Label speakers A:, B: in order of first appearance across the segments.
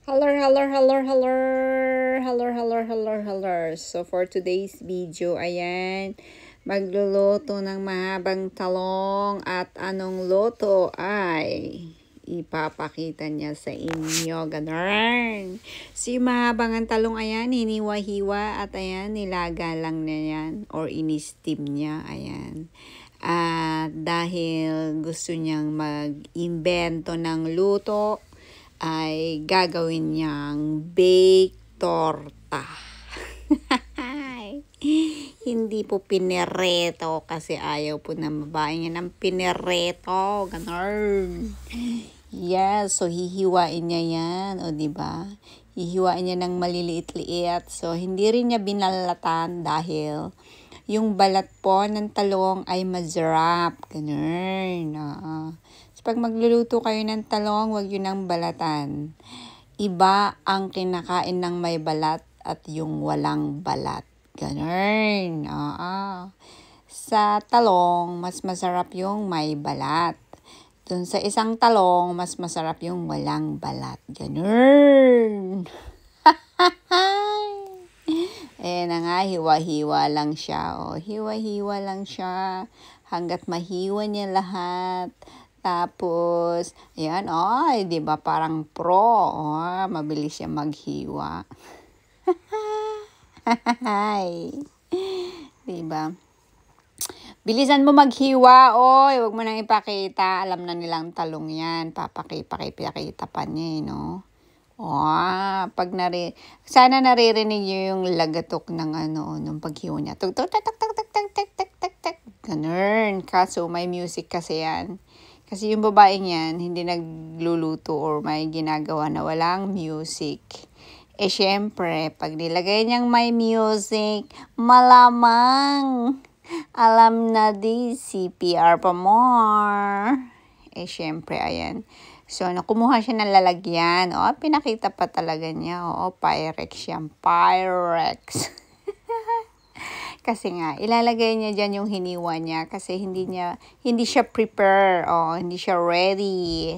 A: Hello, hello, hello, hello, hello, hello, hello, hello. So for today's video, ayan, magluluto ng mahabang talong at anong luto ay ipapakita niya sa inyo. Ganun. Si mahabang ang talong, ayan, hiniwa-hiwa at ayan, nilaga lang niya yan or in-steam niya, ayan. At dahil gusto niyang mag-imbento ng luto, ay gagawin niyang baked torta. Hindi po pinereto kasi ayaw po ng babae niya ng pinereto. Ganun. Yes, so hihiwain niya yan. O, diba? Hihiwain niya ng maliliit-liit. So, hindi rin niya binalatan dahil yung balat po ng talong ay masarap. Ganun. So, pag magluluto kayo ng talong, wag yun ang balatan. Iba ang kinakain ng may balat at yung walang balat. Ganun. Sa talong, mas masarap yung may balat. Dun sa isang talong, mas masarap yung walang balat. Ganun. Na nga, hiwa-hiwa lang siya. Hiwa-hiwa lang siya hanggat mahiwa niya lahat. Tapos, ayan, di ba parang pro. Mabilis siya maghiwa. Di ba? Bilisan mo maghiwa, Huwag mo nang ipakita. Alam na nilang talong yan. Pakita pa niya, no? Sana naririnig niyo yung lagatok ng nung paghiwa niya. Tuk tuk tak tak tak tak tak tak tak tak tak. Ganun. Kaso may music kasi yan. Kasi yung babaeng yan, hindi nagluluto or may ginagawa na walang music. Syempre, pag nilagay niyang may music, malamang alam na di CPR pa more. Syempre, ayan. So, nakumuha siya ng lalagyan. Pinakita pa talaga niya. Pyrex yan. Pyrex. Kasi nga, ilalagay niya dyan yung hiniwa niya. Kasi hindi siya prepare. Hindi siya ready.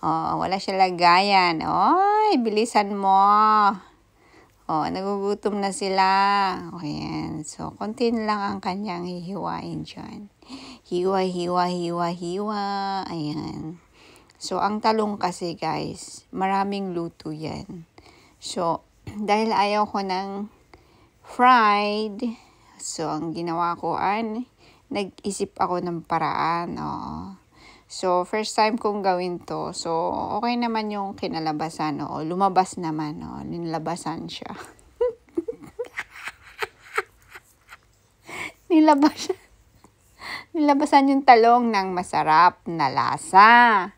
A: Wala siya lagayan. Bilisan mo. Nagugutom na sila. Ayan. So, konti lang ang kanyang hihiwain dyan. Hiwa, hiwa, hiwa, hiwa. Ayan. So, ang talong kasi guys, maraming luto yan. So, dahil ayaw ko ng fried, so, ang ginawa ko nag-isip ako ng paraan. So, first time kong gawin to. So, okay naman yung kinalabasan. Lumabas naman. Nilabasan siya. Nilabasan yung talong ng masarap na lasa.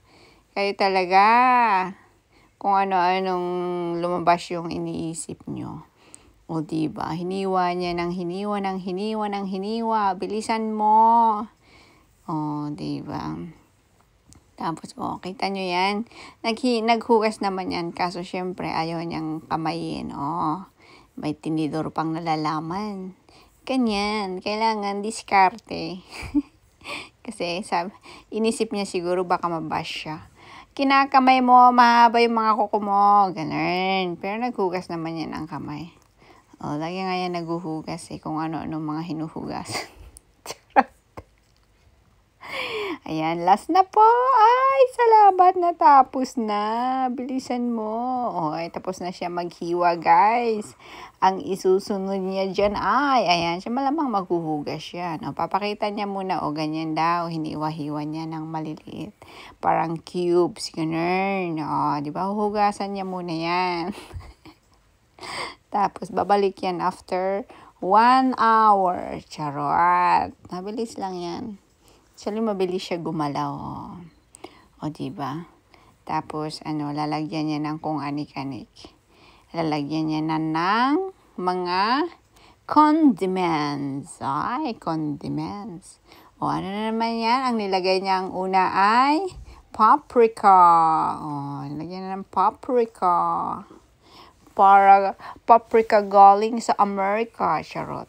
A: Kayo talaga, kung ano-anong lumabas yung iniisip nyo. Diba? Hiniwa niya ng hiniwa, ng hiniwa, ng hiniwa. Bilisan mo. Diba? Tapos, kita nyo yan. Naghugas naman yan. Kaso, syempre, ayaw niyang kamayin. May tinidor pang nalalaman. Ganyan. Kailangan diskarte. Kasi, inisip niya siguro baka mabash siya. Kinakamay mo, mahaba yung mga kuko mo. Ganun. Pero naghugas naman yan ang kamay. Lagi nga yan naghuhugas kung ano-ano mga hinuhugas. Ayan, last na po. Salamat, natapos na. Bilisan mo. Tapos na siya maghiwa, guys. Ang isusunod niya dyan ayan, siya malamang maghuhugas siya. Papakita niya muna, ganyan daw. Hiniwa-hiwa niya ng maliliit. Parang cubes, ganun. Di ba, huhugasan niya muna yan. Tapos, babalik yan after 1 hour. Charot. Mabilis lang yan. Actually, mabilis siya gumalaw. Diba? Tapos, lalagyan niya ng kung anik-anik. Lalagyan niya ng mga condiments. Condiments. Ano na naman yan? Ang nilagay niya ang una ay paprika. Nilagyan niya ng paprika. Para paprika galing sa Amerika. Charot.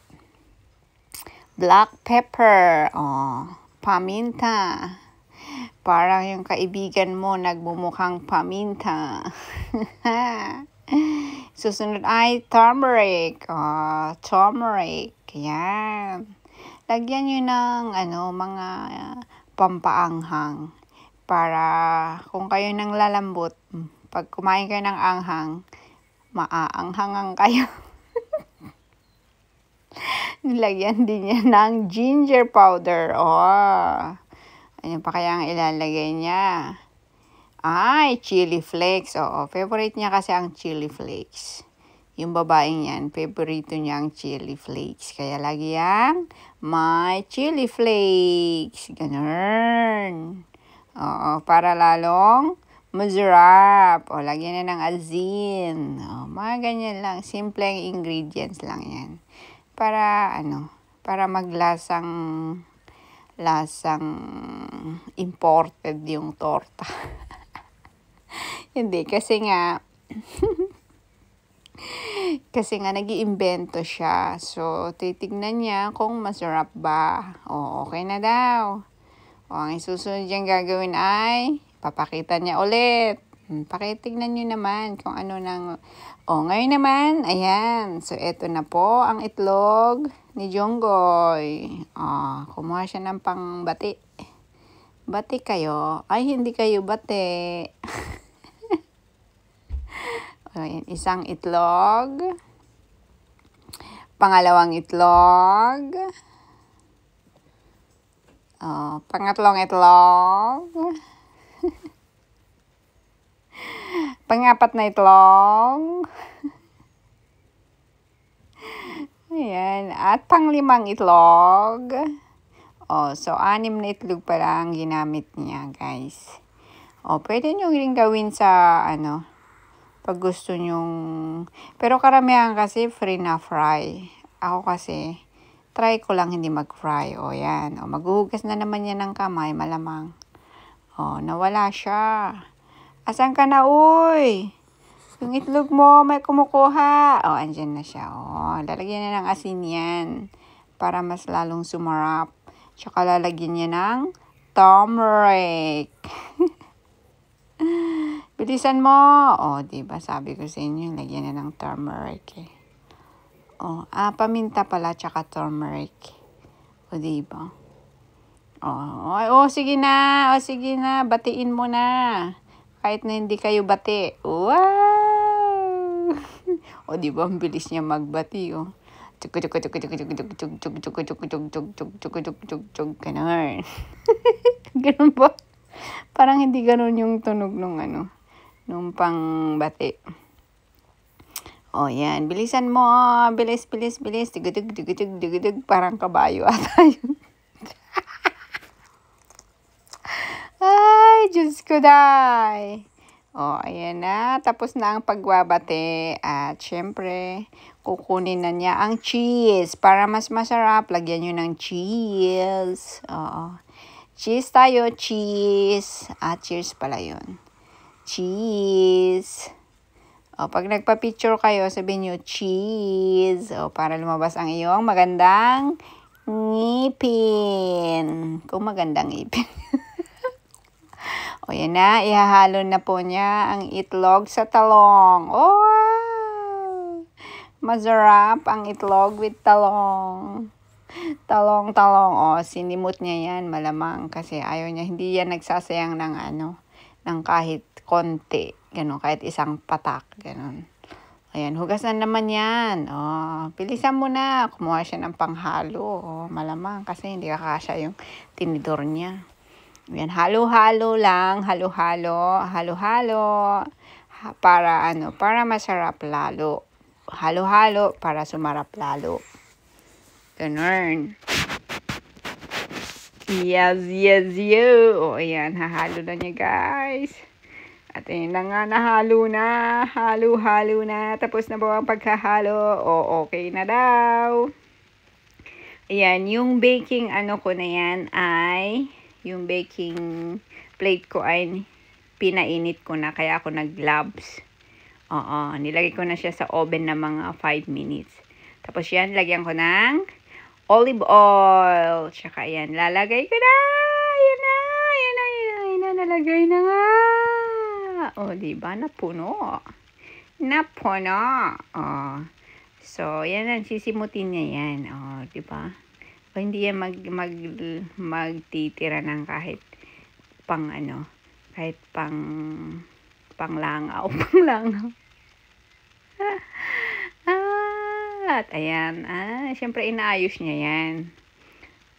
A: Black pepper. Paminta. Parang yung kaibigan mo nagmumukhang paminta. Susunod ay turmeric. Turmeric. Yan. Lagyan nyo ng mga pampaanghang. Para kung kayo nang lalambot, pag kumain kayo ng anghang, maaanghangan kayo. Nilagyan din niya ng ginger powder. Ano pa kaya ang ilalagay niya? Ay, chili flakes. Oo, favorite niya kasi ang chili flakes. Yung babaeng yan, favorito niya ang chili flakes. Kaya lagi yang may chili flakes. Ganun. Oo, para lalong masarap. Lagyan na ng asin. Mga ganyan lang. Simpleng ingredients lang yan. Para maglasang imported yung torta. Hindi, kasi nga nag-iimbento siya. So, titignan niya kung masarap ba. Okay na daw. Ang susunod niyang gagawin ay, papakita niya ulit. Pakitignan niyo naman kung ano nang... ngayon naman, ayan. So, eto na po ang itlog ni Jonggoy. Kumuha siya ng pangbati. Bati kayo? Ay, hindi kayo bati. Ayan, isang itlog. Pangalawang itlog. Pangatlong itlog. Pangapat na itlog. Ayan. At panglimang itlog. So 6 na itlog pala ang ginamit niya, guys. Pwede nyo rin gawin sa, pag gusto nyong... Pero karamihan kasi free na fry. Ako kasi, try ko lang hindi mag-fry. Yan. Maghuhugas na naman yan ng kamay, malamang. Nawala siya. Asan ka na, uy? Yung itlog mo, may kumukuha. Andyan na siya. Lalagyan na ng asin yan. Para mas lalong sumarap. Tsaka lalagyan niya ng turmeric. Bilisan mo. Diba? Sabi ko sa inyo, lagyan na ng turmeric eh. Paminta pala, tsaka turmeric. Diba? Sige na. Sige na. Batiin mo na. Kahit na hindi kayo bati. Wow! Diba? Ang bilis niya magbati, Ganun. Ganun ba? Parang hindi ganun yung tunog nung nung pangbati. Yan. Bilisan mo. Bilis. Digudug. Parang kabayo ata yun. Ay, Diyos ko, day. Ayan na. Tapos na ang pagbabate. At syempre, kukunin na niya ang cheese. Para mas masarap, lagyan nyo ng cheese. Cheese tayo, cheese. Cheers pala yun. Cheese. Pag nagpa-picture kayo, sabihin nyo, cheese. Para lumabas ang iyong magandang ngipin. Kung magandang ngipin. Yan na. Ihahalo na po niya ang itlog sa talong. Wow! Masarap ang itlog with talong. Talong. Sinimot niya yan, malamang. Kasi ayaw niya, hindi yan nagsasayang ng kahit konti. Ganun, kahit isang patak. Ganun. Ayan, hugasan naman yan. Bilisan mo na. Kumuha siya ng panghalo. Malamang, kasi hindi kakasya yung tinidor niya. Ayan, halo-halo lang. Halo-halo. Para masarap lalo. Halo-halo para sumarap lalo. Ganun. Yes. Ayan, hahalo na niya, guys. At ayan na nga, nahalo na. Halo na. Tapos na po ang paghahalo. Okay na daw. Ayan, yung baking ko na yan ay... Yung baking plate ko ay pinainit ko na, kaya ako nag-gloves. Nilagay ko na siya sa oven na mga 5 minutes. Tapos yan, lagyan ko ng olive oil. Tsaka yan, lalagay ko na. Ayan nalagay na nga. O, diba? Napuno. Napuno. O. So, yan ang sisimutin niya yan. O, diba? O, hindi yan magtitira ng kahit pang ano, kahit panglangaw. Panglangaw. At, ayan. Siyempre, inaayos niya yan.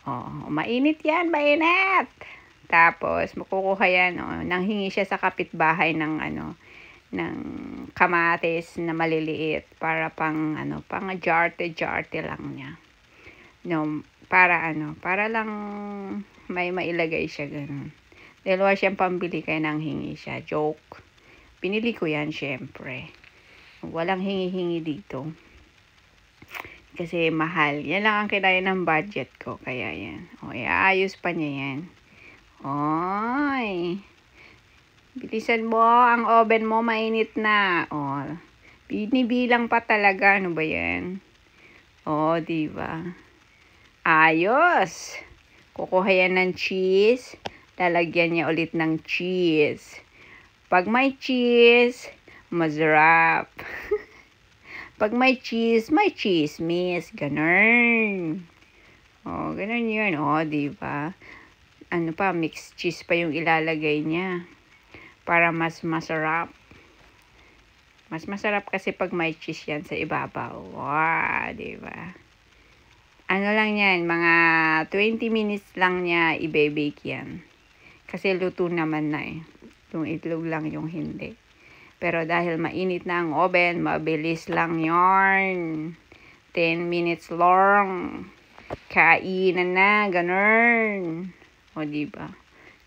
A: O, mainit yan. Mainit. Tapos, makukuha yan. O, nanghingi siya sa kapitbahay ng ng kamatis na maliliit para pang jarte-jarte lang niya. No, para lang may mailagay siya ganun. Dahil wala siyang pambili kaya nang hingi siya. Joke. Pinili ko yan syempre. Walang hingi-hingi dito. Kasi mahal. Yan lang ang kinaya ng budget ko. Kaya yan. O, iayos pa niya yan. Oy. Bilisan mo. Ang oven mo mainit na. O. Binibilang pa talaga. Ano ba yan? O, diba? Ayos. Kukuha yan ng cheese. Lalagyan niya ulit ng cheese. Pag may cheese, masarap. Pag may chismis. Ganun. O, ganun yun. O, diba? Ano pa, mixed cheese pa yung ilalagay niya. Para mas masarap. Mas masarap kasi pag may cheese yan sa ibabaw. Wow, diba? Ano lang yan, mga 20 minutes lang niya i-bake yan. Kasi luto naman na eh. Yung itlog lang yung hindi. Pero dahil mainit na ang oven, mabilis lang yarn. 10 minutes long. Kainan na, ganun. O, diba?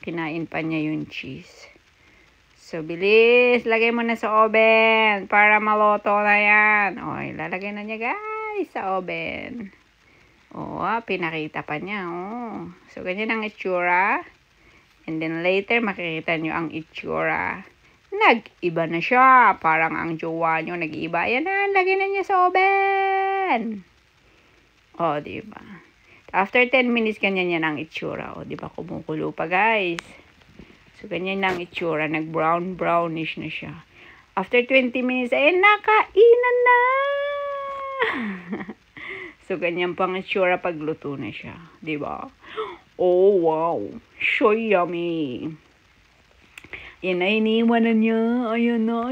A: Kinain pa niya yung cheese. So, bilis. Lagay mo na sa oven para maloto na yan. O, ilalagay na niya guys sa oven. O, pinakita pa niya. O. So, ganyan ang itsura. And then later, makikita nyo ang itsura. Nag-iba na siya. Parang ang jowa nyo nag-iba. Ayan na, lagay na niya sa oven. O, diba? After 10 minutes, ganyan yan ang itsura. O, diba? Kumukulo pa, guys. So, ganyan ang itsura. Nag-brownish na siya. After 20 minutes, ay nakainan na! So, ganyan pang itsura pag luto na siya. Diba? Oh, wow. So yummy. Yan na, iniiwan na niya. Ayan na.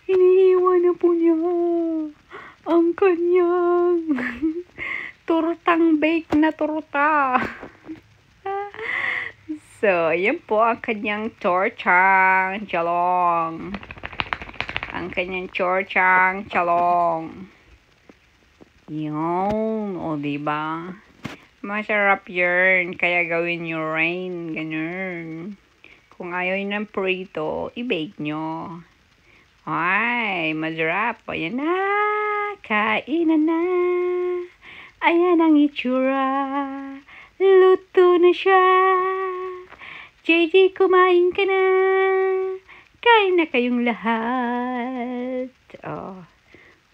A: Iniiwan na po niya ang kanyang tortang bake na torta. So, yan po ang kanyang tortang chalong. Ang kanyang tortang chalong. Yun. O, diba? Masarap yun. Kaya gawin nyo rain. Ganun. Kung ayaw nyo ng prito, i-bake nyo. Ay, masarap. Ayan na. Kainan na. Ayan ang itsura. Luto na siya. JJ, kumain ka na. Kain na kayong lahat. Oh.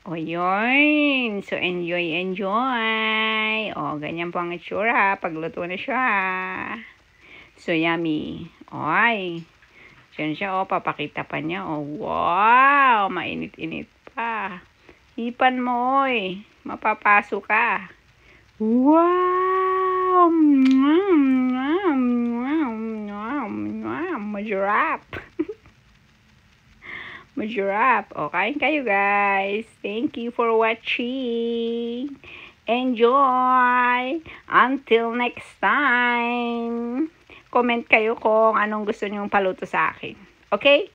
A: O, yun. So, enjoy. O, ganyan po ang itsura. Pagluto na siya. So, yummy. Oy. Diyan siya, o. Papakita pa niya. O, wow. Mainit-init pa. Hipan mo, oy. Mapapaso ka. Wow. Masarap. Masarap. O, kain kayo guys. Thank you for watching. Enjoy. Until next time. Comment kayo kung anong gusto nyong paluto sa akin. Okay?